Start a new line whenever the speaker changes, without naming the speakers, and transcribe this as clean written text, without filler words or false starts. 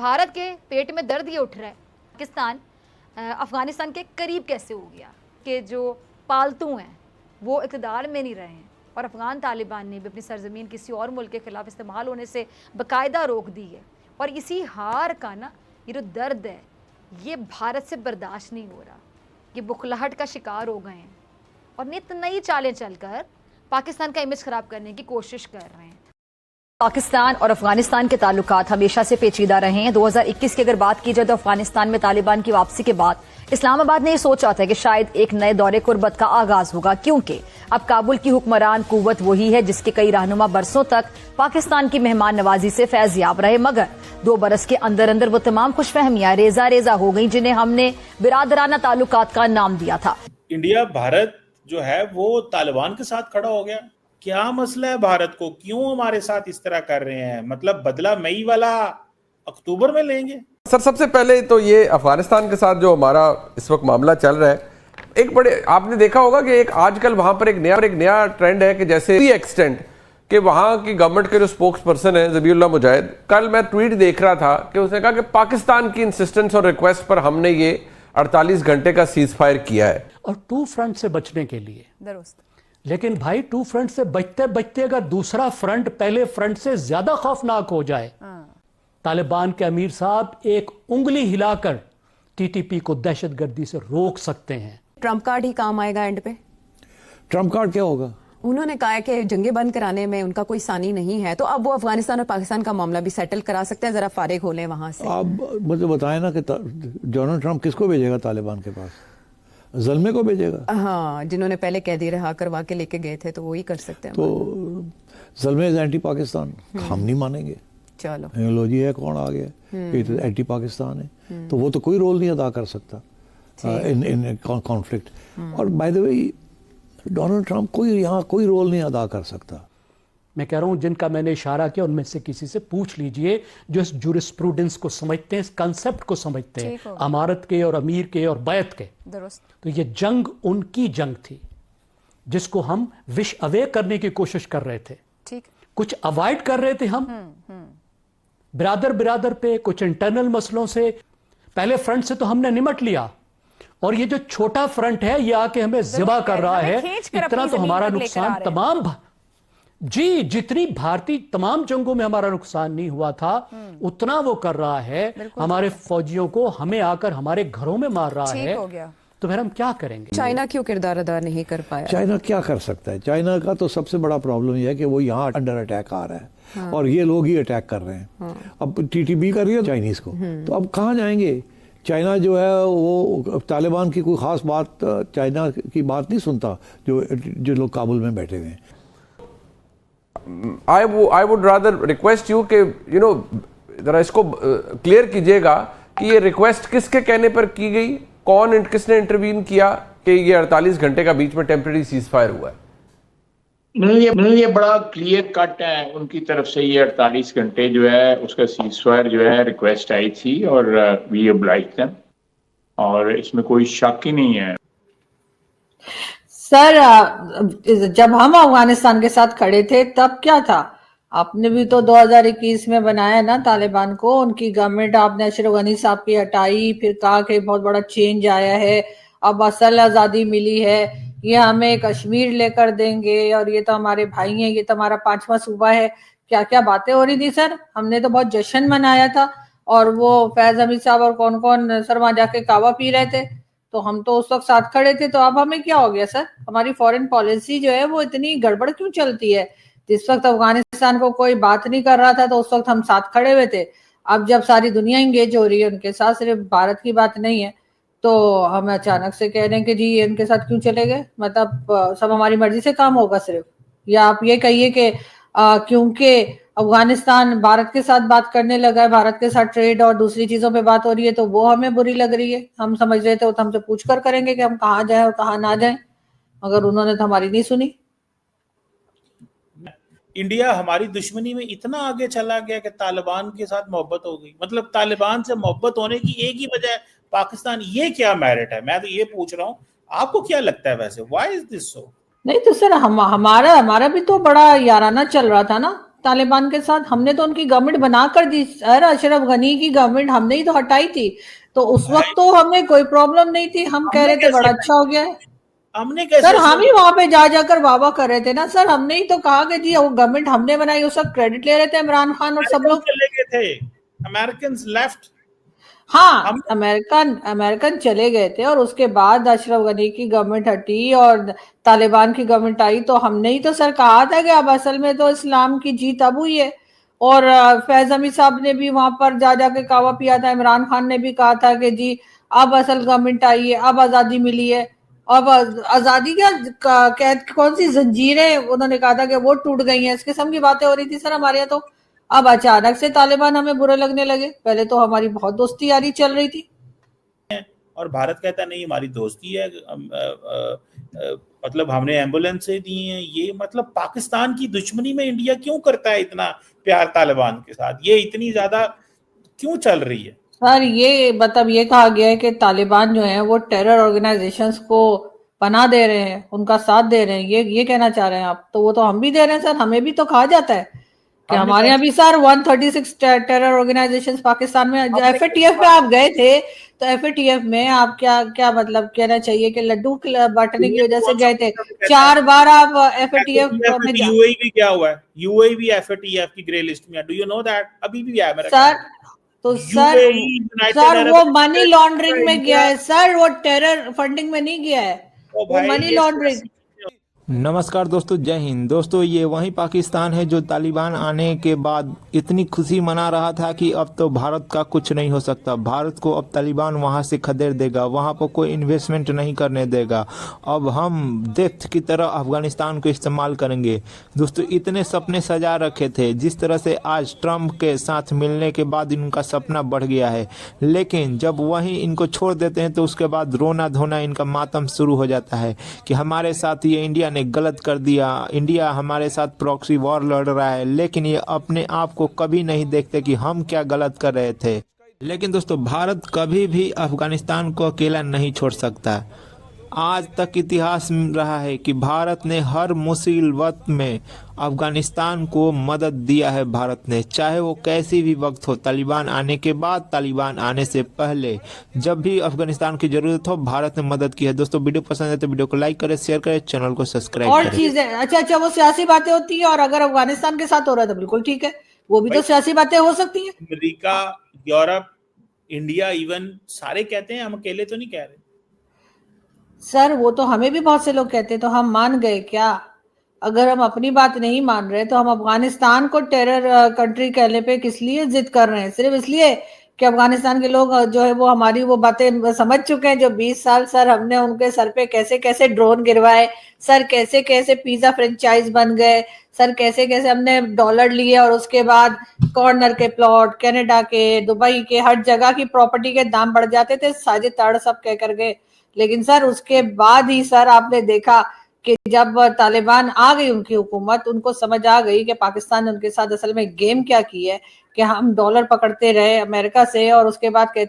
भारत के पेट में दर्द ये उठ रहा है, पाकिस्तान अफगानिस्तान के करीब कैसे हो गया कि जो पालतू हैं वो इक़्तिदार में नहीं रहे हैं और अफ़गान तालिबान ने भी अपनी सरजमीन किसी और मुल्क के ख़िलाफ़ इस्तेमाल होने से बाकायदा रोक दी है। और इसी हार का ना ये जो दर्द है ये भारत से बर्दाश्त नहीं हो रहा, ये बुखलाहट का शिकार हो गए हैं और नित नई चालें चलकर पाकिस्तान का इमेज ख़राब करने की कोशिश कर रहे हैं। पाकिस्तान और अफगानिस्तान के ताल्लुकात हमेशा से पेचीदा रहे हैं। 2021 की अगर बात की जाए तो अफगानिस्तान में तालिबान की वापसी के बाद इस्लामाबाद ने यह सोचा था कि शायद एक नए दौरे कुर्बत का आगाज होगा, क्योंकि अब काबुल की हुक्मरान कुव्वत वही है जिसके कई रहनुमा बरसों तक पाकिस्तान की मेहमान नवाजी से फैज़याब रहे, मगर 2 बरस के अंदर अंदर वो तमाम खुशफहमियां रेजा रेजा हो गई जिन्हें हमने बिरादराना ताल्लुकात का नाम दिया था।
इंडिया भारत जो है वो तालिबान के साथ खड़ा हो गया। क्या मसला है भारत को, क्यों हमारे साथ इस तरह कर रहे हैं? मतलब बदला मई वाला अक्टूबर में लेंगे?
सर सबसे पहले तो ये अफगानिस्तान के साथ जो हमारा इस वक्त मामला चल रहा है, एक बड़े आपने देखा होगा कि एक आजकल वहां पर एक नया ट्रेंड है कि जैसे एक्सटेंट कि वहां की गवर्नमेंट के जो स्पोक्स पर्सन है ज़बीउल्लाह मुजाहिद, कल मैं ट्वीट देख रहा था कि उसने कहा कि पाकिस्तान की इंसिस्टेंस और रिक्वेस्ट पर हमने ये 48 घंटे का सीज फायर किया है
और 2 फ्रंट से बचने के लिए। लेकिन भाई 2 फ्रंट से बचते बचते अगर दूसरा फ्रंट पहले फ्रंट से ज्यादा खौफनाक हो जाए, तालिबान के अमीर साहब एक उंगली हिलाकर टीटीपी को दहशतगर्दी से रोक सकते हैं।
ट्रंप कार्ड ही काम आएगा एंड पे।
ट्रंप कार्ड क्या होगा?
उन्होंने कहा है कि जंगे बंद कराने में उनका कोई सानी नहीं है, तो अब वो अफगानिस्तान और पाकिस्तान का मामला भी सेटल करा सकते हैं। जरा फारिग हो लें वहां से।
आप मुझे बताएं ना कि डोनाल्ड ट्रंप किसको भेजेगा तालिबान के पास? ज़ल्मे को भेजेगा?
हाँ, जिन्होंने पहले कैदी रहा करवा के लेके गए थे, तो वो ही कर सकते हैं।
तो ज़ल्मे इज एंटी पाकिस्तान, हम नहीं मानेंगे।
चलो
एनोलॉजी है, कौन आ गया एंटी पाकिस्तान है, तो वो तो कोई रोल नहीं अदा कर सकता इन कॉन्फ्लिक्ट। और by the way Donald Trump यहाँ कोई रोल नहीं अदा कर सकता।
मैं कह रहा हूं जिनका मैंने इशारा किया उनमें से किसी से पूछ लीजिए जो इस जुरिस्प्रूडेंस को समझते हैं, इस कंसेप्ट को समझते हैं, अमारत के और अमीर के और बैत के। तो ये जंग उनकी जंग थी जिसको हम विश अवे करने की कोशिश कर रहे थे।
ठीक,
कुछ अवॉइड कर रहे थे हम बिरादर पे, कुछ इंटरनल मसलों से। पहले फ्रंट से तो हमने निमट लिया और ये जो छोटा फ्रंट है ये आके हमें जिबा कर रहा है। इतना तो हमारा नुकसान तमाम जी जितनी भारतीय तमाम जंगों में हमारा नुकसान नहीं हुआ था उतना वो कर रहा है। हमारे फौजियों को हमें आकर हमारे घरों में मार रहा है। तो फिर हम क्या करेंगे?
चाइना क्यों किरदार अदा नहीं कर पाया?
चाइना क्या कर सकता है? चाइना का तो सबसे बड़ा प्रॉब्लम यह है कि वो यहाँ अंडर अटैक आ रहा है और ये लोग ही अटैक कर रहे हैं। अब टीटीपी कर रही है चाइनीज को, तो अब कहाँ जाएंगे? चाइना जो है वो तालिबान की कोई खास बात, चाइना की बात नहीं सुनता जो लोग काबुल में बैठे हुए हैं।
I would rather request you कि जरा इसको क्लियर कीजिएगा कि ये रिक्वेस्ट किसके कहने पर की गई, किसने इंटरवीन किया कि ये 48 घंटे का बीच में टेम्परेरी सीज फायर हुआ है?
नहीं, ये बड़ा क्लियर कट है उनकी तरफ से। ये 48 घंटे जो है उसका सीज फायर जो है रिक्वेस्ट आई थी और वी ऑब्लाइज देम, और इसमें कोई शक ही नहीं है।
सर जब हम अफगानिस्तान के साथ खड़े थे तब क्या था? आपने भी तो 2021 में बनाया ना तालिबान को, उनकी गवर्नमेंट आपने अशरफ गनी साहब की हटाई, फिर कहा कि बहुत बड़ा चेंज आया है, अब असल आज़ादी मिली है, ये हमें कश्मीर लेकर देंगे और ये तो हमारे भाई हैं, ये तो हमारा 5वां सूबा है। क्या क्या बातें हो रही थी सर। हमने तो बहुत जश्न मनाया था और वो फैज हमीद साहब और कौन कौन सर वहां जाके कावा पी रहे थे, तो हम तो उस वक्त साथ खड़े थे। तो अब हमें क्या हो गया सर? हमारी फॉरेन पॉलिसी जो है वो इतनी गड़बड़ क्यों चलती है? जिस वक्त अफगानिस्तान को कोई बात नहीं कर रहा था तो उस वक्त हम साथ खड़े हुए थे। अब जब सारी दुनिया इंगेज हो रही है उनके साथ, सिर्फ भारत की बात नहीं है, तो हम अचानक से कह रहे हैं कि जी ये इनके साथ क्यों चले गए? मतलब सब हमारी मर्जी से काम होगा सिर्फ? या आप ये कहिए कि क्योंकि अफगानिस्तान भारत के साथ बात करने लगा है, भारत के साथ ट्रेड और दूसरी चीजों पे बात हो रही है, तो वो हमें बुरी लग रही है? हम समझ रहे थे वो तो हमसे पूछ कर करेंगे कि हम कहाँ जाएं और कहाँ ना जाएं, मगर उन्होंने तो हमारी नहीं सुनी।
इंडिया हमारी दुश्मनी में इतना आगे चला गया कि तालिबान के साथ मोहब्बत हो गई। मतलब तालिबान से मोहब्बत होने की एक ही वजह है पाकिस्तान। ये क्या मेरिट है? मैं तो ये पूछ रहा हूँ, आपको क्या लगता है वैसे? Why is this so?
नहीं तो सर हमारा भी तो बड़ा याराना चल रहा था ना तालिबान के साथ? हमने तो उनकी गवर्नमेंट बना कर दी सर, अशरफ गनी की गवर्नमेंट हमने ही तो हटाई थी, तो उस वक्त तो हमें कोई प्रॉब्लम नहीं थी, हम कह रहे थे बड़ा अच्छा हो गया है।
हमने कैसे
सर हम ही वहां पे जाकर वाह कर रहे थे ना सर, हमने ही तो कहा कि जी वो गवर्नमेंट हमने बनाई, वो सब क्रेडिट ले रहे थे, इमरान खान और सब लोग।
चले गए थे, अमेरिकन लेफ्ट।
हाँ, अमेरिकन चले गए थे और उसके बाद अशरफ गनी की गवर्नमेंट हटी और तालिबान की गवर्नमेंट आई, तो हमने ही तो सर कहा था कि अब असल में तो इस्लाम की जीत अब हुई है। और फैज हमीद साहब ने भी वहां पर जाके कावा पिया था, इमरान खान ने भी कहा था कि जी अब असल गवर्नमेंट आई है, अब आजादी मिली है। अब आजादी क्या कैद कौन सी जंजीरें उन्होंने कहा था कि वो टूट गई हैं, इस किस्म की बातें हो रही थी सर हमारे यहाँ। तो अब अचानक से तालिबान हमें बुरे लगने लगे, पहले तो हमारी बहुत दोस्ती यारी चल रही थी।
और भारत कहता नहीं हमारी दोस्ती है, मतलब हमने एम्बुलेंस से दी है, ये मतलब पाकिस्तान की दुश्मनी में इंडिया क्यों करता है इतना प्यार तालिबान के साथ, ये इतनी ज्यादा क्यों चल रही है?
सर ये मतलब ये कहा गया है कि तालिबान जो है वो टेरर ऑर्गेनाइजेशंस को पनाह दे रहे हैं, उनका साथ दे रहे हैं, ये कहना चाह रहे हैं आप? तो वो तो हम भी दे रहे हैं सर, हमें भी तो कहा जाता है कि हमारे यहाँ भी सर 136 टेरर ऑर्गेनाइजेशंस पाकिस्तान में। एफएटीएफ में आप गए थे, तो एफएटीएफ में आप क्या मतलब कहना चाहिए कि लड्डू बांटने की वजह से गए थे? 4 बार आप एफएटीएफ में
यूएई भी क्या हुआ है, यूएई भी एफएटीएफ की ग्रे लिस्ट में है, डू यू नो दैट? अभी भी है मेरा
सर। तो सर वो मनी लॉन्ड्रिंग में गया है सर, वो टेरर फंडिंग में नहीं गया है, वो मनी लॉन्ड्रिंग।
नमस्कार दोस्तों, जय हिंद। दोस्तों ये वही पाकिस्तान है जो तालिबान आने के बाद इतनी खुशी मना रहा था कि अब तो भारत का कुछ नहीं हो सकता, भारत को अब तालिबान वहां से खदेड़ देगा, वहां पर कोई इन्वेस्टमेंट नहीं करने देगा, अब हम डेथ की तरह अफगानिस्तान को इस्तेमाल करेंगे। दोस्तों इतने सपने सजा रखे थे, जिस तरह से आज ट्रंप के साथ मिलने के बाद इनका सपना बढ़ गया है, लेकिन जब वहीं इनको छोड़ देते हैं तो उसके बाद रोना धोना इनका मातम शुरू हो जाता है कि हमारे साथ ये इंडिया ने गलत कर दिया, इंडिया हमारे साथ प्रॉक्सी वॉर लड़ रहा है। लेकिन ये अपने आप को कभी नहीं देखते कि हम क्या गलत कर रहे थे। लेकिन दोस्तों भारत कभी भी अफगानिस्तान को अकेला नहीं छोड़ सकता। आज तक इतिहास रहा है कि भारत ने हर मुसीबत में अफगानिस्तान को मदद दिया है। भारत ने चाहे वो कैसी भी वक्त हो, तालिबान आने के बाद, तालिबान आने से पहले, जब भी अफगानिस्तान की जरूरत हो भारत ने मदद की है। दोस्तों वीडियो पसंद है तो वीडियो को लाइक करें, शेयर करें, चैनल को सब्सक्राइब करें।
और चीजें अच्छा वो सियासी बातें होती है, और अगर अफगानिस्तान के साथ हो रहा है तो बिल्कुल ठीक है, वो भी तो सियासी बातें हो सकती है।
अमेरिका, यूरोप, इंडिया, इवन सारे कहते हैं, हम अकेले तो नहीं कह रहे
सर। वो तो हमें भी बहुत से लोग कहते हैं, तो हम मान गए क्या? अगर हम अपनी बात नहीं मान रहे तो हम अफगानिस्तान को टेरर कंट्री कहने पे किस लिए जिद कर रहे हैं? सिर्फ इसलिए कि अफगानिस्तान के लोग जो है वो हमारी वो बातें समझ चुके हैं। जो 20 साल सर हमने उनके सर पे कैसे कैसे ड्रोन गिरवाए सर, कैसे कैसे पिज्जा फ्रेंचाइज बन गए सर, कैसे कैसे हमने डॉलर लिए और उसके बाद कॉर्नर के प्लॉट, कनाडा के, दुबई के, हर जगह की प्रॉपर्टी के दाम बढ़ जाते थे, साजिद ताड़ सब कह कर गए। लेकिन सर उसके बाद ही सर आपने देखा कि जब तालिबान आ गई उनकी हुकूमत, उनको समझ आ गई कि पाकिस्तान ने उनके साथ असल में गेम क्या की है, कि हम डॉलर पकड़ते रहे अमेरिका से और उसके बाद कहते